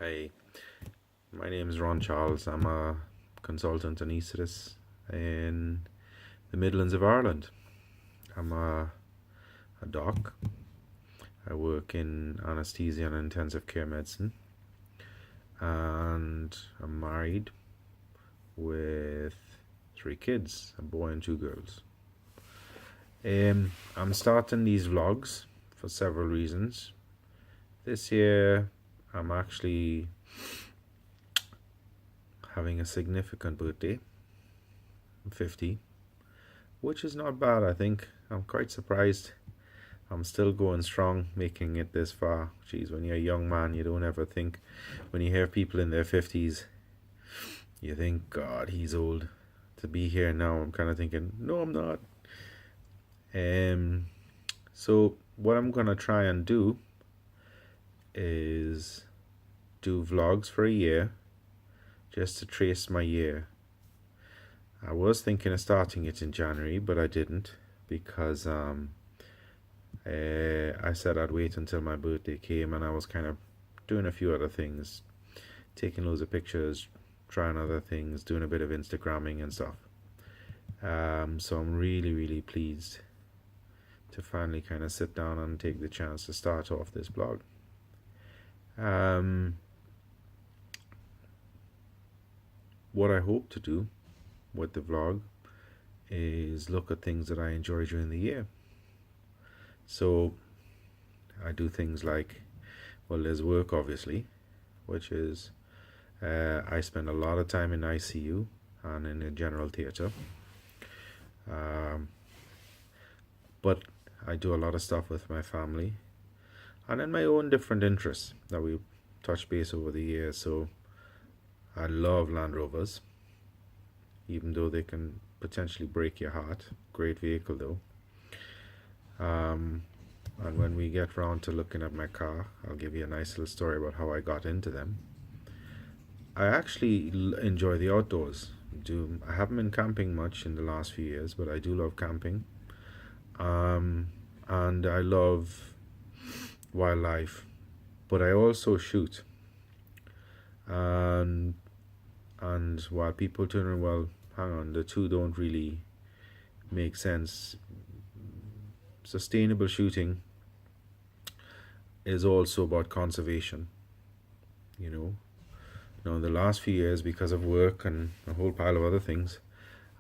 Hi, my name is Ron Charles. I'm a consultant anaesthetist in the Midlands of Ireland. I'm a doc. I work in anesthesia and intensive care medicine, and I'm married with 3 kids, a boy and 2 girls. I'm starting these vlogs for several reasons. This year, I'm actually having a significant birthday. I'm 50, which is not bad, I think. I'm quite surprised. I'm still going strong, making it this far. Geez, when you're a young man, you don't ever think, when you hear people in their 50s, you think, God, he's old. To be here now, I'm kind of thinking, no, I'm not. So what I'm going to try and do is do vlogs for a year, just to trace my year. I was thinking of starting it in January, but I didn't because I said I'd wait until my birthday came, and I was kind of doing a few other things, taking loads of pictures, trying other things, doing a bit of Instagramming and stuff. So I'm really, really pleased to finally kind of sit down and take the chance to start off this blog. What I hope to do with the vlog is look at things that I enjoy during the year. So I do things like, well, there's work obviously, which is I spend a lot of time in ICU and in the general theatre. But I do a lot of stuff with my family and in my own different interests that we touched base over the years. So I love Land Rovers, even though they can potentially break your heart. Great vehicle though. And when we get round to looking at my car, I'll give you a nice little story about how I got into them. I actually enjoy the outdoors. I haven't been camping much in the last few years, but I do love camping. And I love wildlife, but I also shoot. And while people turn around, well, hang on, the two don't really make sense. Sustainable shooting is also about conservation, Now, in the last few years, because of work and a whole pile of other things,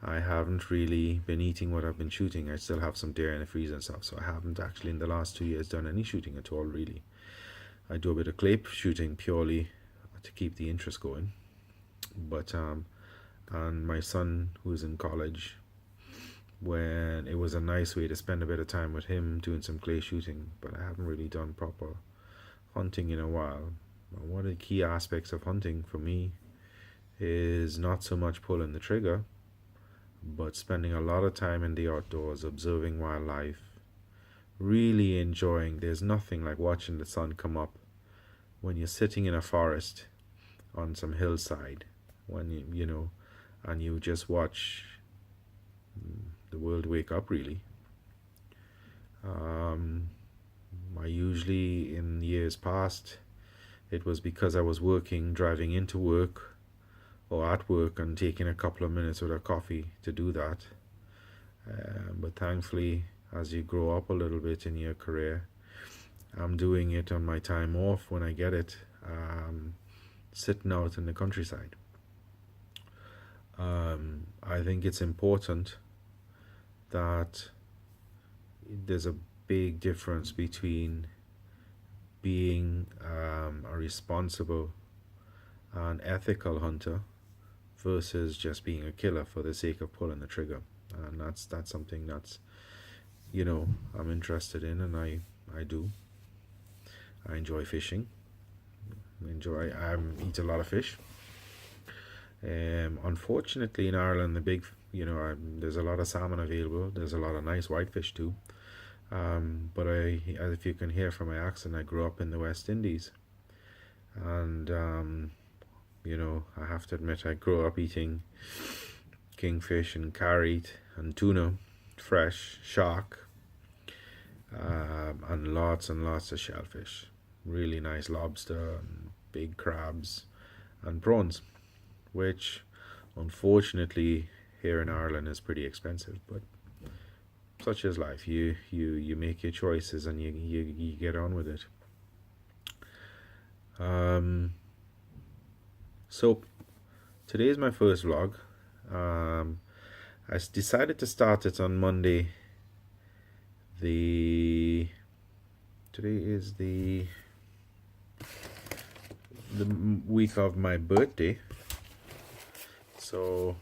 I haven't really been eating what I've been shooting. I still have some deer in the freezer and stuff, so I haven't actually in the last 2 years done any shooting at all, really. I do a bit of clay shooting purely to keep the interest going. But and my son, who's in college, when it was a nice way to spend a bit of time with him doing some clay shooting, but I haven't really done proper hunting in a while. One of the key aspects of hunting for me is not so much pulling the trigger, but spending a lot of time in the outdoors, observing wildlife, really enjoying. There's nothing like watching the sun come up when you're sitting in a forest on some hillside, when and you just watch the world wake up, really. I usually, in years past, it was because I was working, driving into work or at work and taking a couple of minutes with a coffee to do that. But thankfully, as you grow up a little bit in your career, I'm doing it on my time off when I get it, sitting out in the countryside. I think it's important that there's a big difference between being a responsible and ethical hunter versus just being a killer for the sake of pulling the trigger. And that's something that's I'm interested in, and I do. I enjoy fishing. I eat a lot of fish. Unfortunately, in Ireland, there's a lot of salmon available. There's a lot of nice whitefish too. But if you can hear from my accent, I grew up in the West Indies, and I have to admit, I grew up eating kingfish and carrot and tuna, fresh shark, and lots of shellfish. Really nice lobster and big crabs and prawns, which unfortunately here in Ireland is pretty expensive, but such is life. You make your choices and you get on with it. So today is my first vlog. I decided to start it on Monday. Today is the week of my birthday, so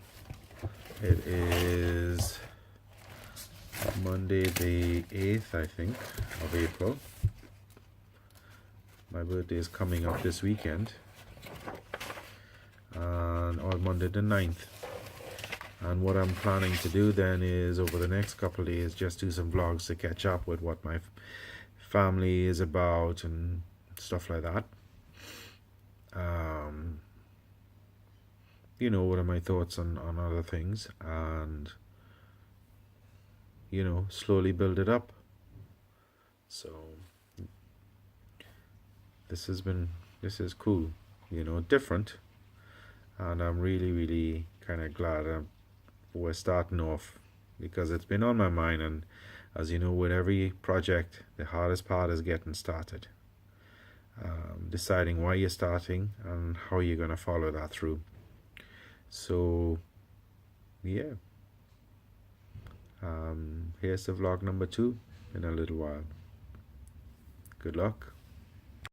it is Monday the 8th, I think, of April. My birthday is coming up this weekend, and on Monday the 9th. And what I'm planning to do then is over the next couple of days just do some vlogs to catch up with what my family is about and stuff like that. What are my thoughts on other things, and slowly build it up. So this is cool, different, and I'm really kind of glad we're starting off, because it's been on my mind. And as you know, with every project, the hardest part is getting started, deciding why you're starting and how you're going to follow that through. So yeah, here's the vlog number 2 in a little while. Good luck.